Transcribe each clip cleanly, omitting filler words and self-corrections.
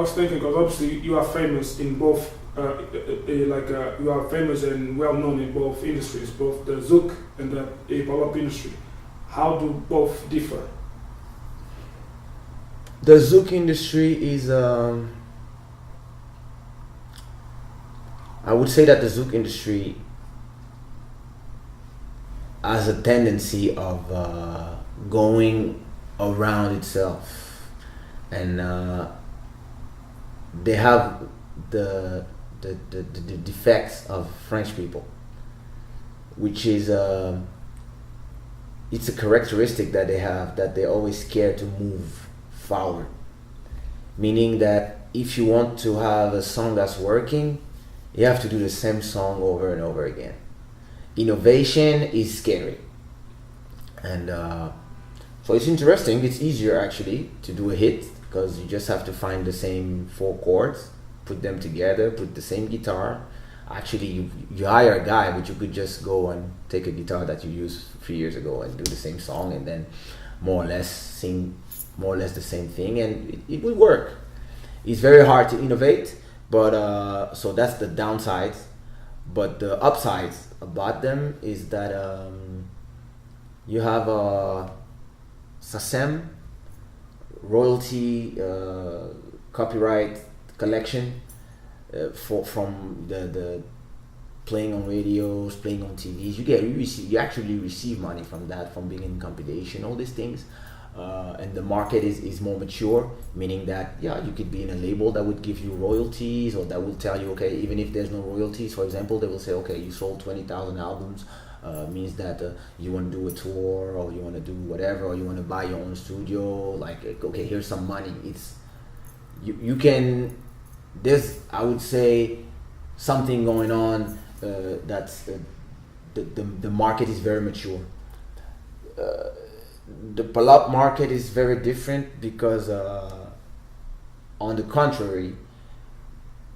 was thinking because obviously you are famous in both, you are famous and well known in both industries, both the Zouk and the hip hop industry. How do both differ? The Zouk industry is, I would say that the Zouk industry has a tendency of going around itself, and they have the defects of French people, which is it's a characteristic that they have, that they're always scared to move forward. Meaning that if you want to have a song that's working, you have to do the same song over and over again. Innovation is scary, and so it's interesting. It's easier actually to do a hit because you just have to find the same four chords, put them together, put the same guitar. Actually, you hire a guy, but you could just go and take a guitar that you used 3 years ago and do the same song, and then more or less sing more or less the same thing, and it would work. It's very hard to innovate, but so that's the downside. But the upsides about them is that you have a SACEM royalty copyright collection from the playing on radios, playing on TVs. You actually receive money from that, from being in competition, all these things. And the market is more mature, meaning that you could be in a label that would give you royalties, or that will tell you, okay, even if there's no royalties, for example, they will say, okay, you sold 20,000 albums, means that you want to do a tour, or you want to do whatever, or you want to buy your own studio, like, okay, here's some money. It's you can, there's, I would say, something going on, that's the market is very mature. The Palop market is very different because, on the contrary,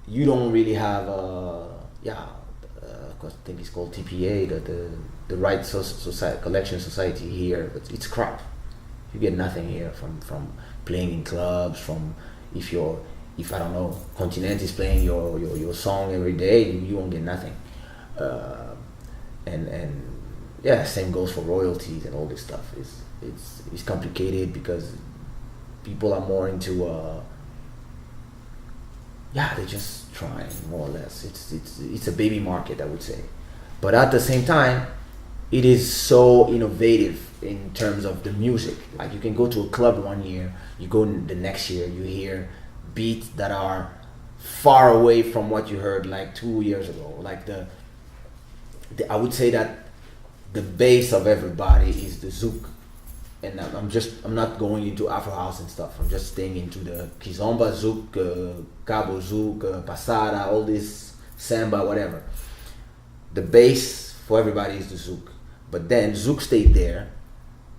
you don't really have I think it's called TPA, the Right Society Collection Society here, but it's crap. You get nothing here from playing in clubs. From if I don't know, Continent is playing your song every day, you won't get nothing. And same goes for royalties and all this stuff. It's complicated because people are more into they're just trying, more or less. It's a baby market, I would say, but at the same time, it is so innovative in terms of the music. Like, you can go to a club one year, you go the next year, you hear beats that are far away from what you heard like 2 years ago. Like the I would say that the base of everybody is the Zouk. And I'm not going into Afro House and stuff. I'm just staying into the Kizomba Zouk, Cabo Zouk, Passada, all this Samba, whatever. The base for everybody is the Zouk. But then Zouk stayed there,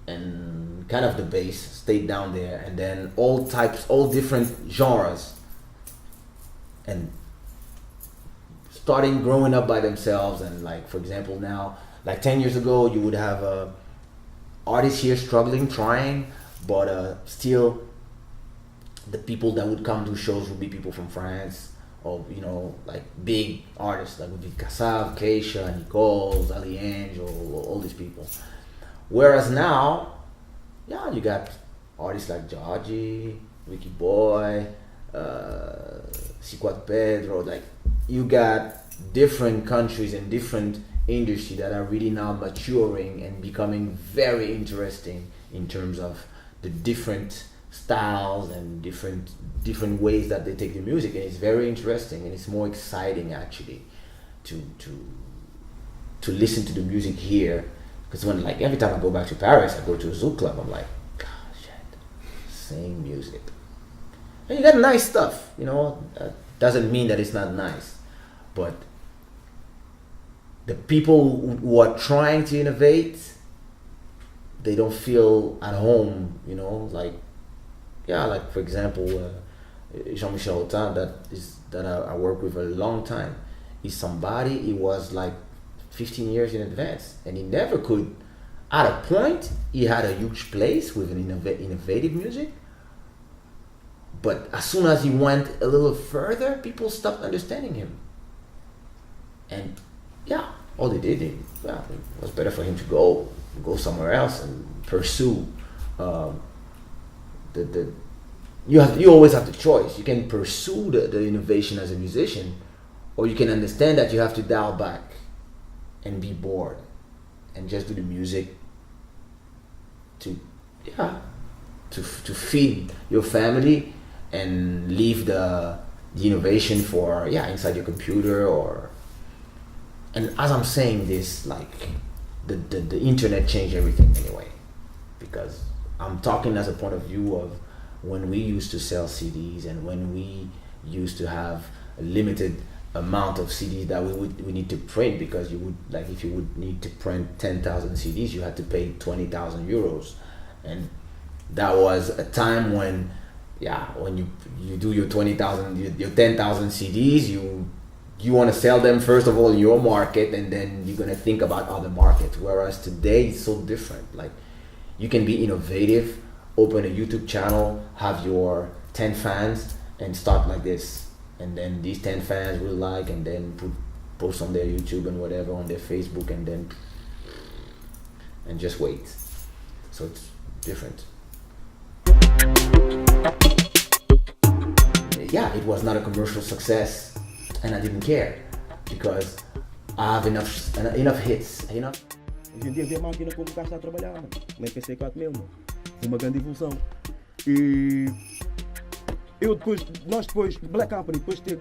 and kind of the base stayed down there, and then all different genres, and starting growing up by themselves. And like, for example, now, like 10 years ago, you would have artists here struggling, trying, but still the people that would come to shows would be people from France, or like big artists like would be Kassav, Kaysha, Nicole, Ali Angel, all these people. Whereas now, you got artists like Georgie, Ricky Boy, Siquat Pedro. Like, you got different countries and different industry that are really now maturing and becoming very interesting in terms of the different styles and different ways that they take the music, and it's very interesting, and it's more exciting actually to listen to the music here. Because when, like, every time I go back to Paris, I go to a Zouk club, I'm like, God, shit, same music. And you got nice stuff, that doesn't mean that it's not nice, but the people who are trying to innovate, they don't feel at home, like for example, Jean-Michel Autain, that I work with a long time, is somebody, he was like 15 years in advance, and he never could, at a point, he had a huge place with an innovative music, But as soon as he went a little further, people stopped understanding him. And yeah, all they did, it was better for him to go somewhere else and pursue you always have the choice. You can pursue the innovation as a musician, or you can understand that you have to dial back and be bored and just do the music to feed your family and leave the innovation for inside your computer. And as I'm saying this, like the internet changed everything anyway, because I'm talking as a point of view of when we used to sell CDs and when we used to have a limited amount of CDs that we need to print, because you would, like, if you would need to print 10,000 CDs, you had to pay 20,000 euros. And that was a time when you do your 20,000, your 10,000 CDs, you want to sell them first of all in your market, and then you're going to think about other markets. Whereas today it's so different. Like, you can be innovative, open a YouTube channel, have your 10 fans and start like this, and then these 10 fans will like, and then post on their YouTube and whatever, on their Facebook, and just wait. So it's different. Yeah, it was not a commercial success, and I didn't care because I have enough hits, you know. Hoje em dia vê a máquina como cá está a trabalhar, mano. Nem pensei 4 mil, mano. Foi uma grande evolução. E nós depois, Black Company, depois de ter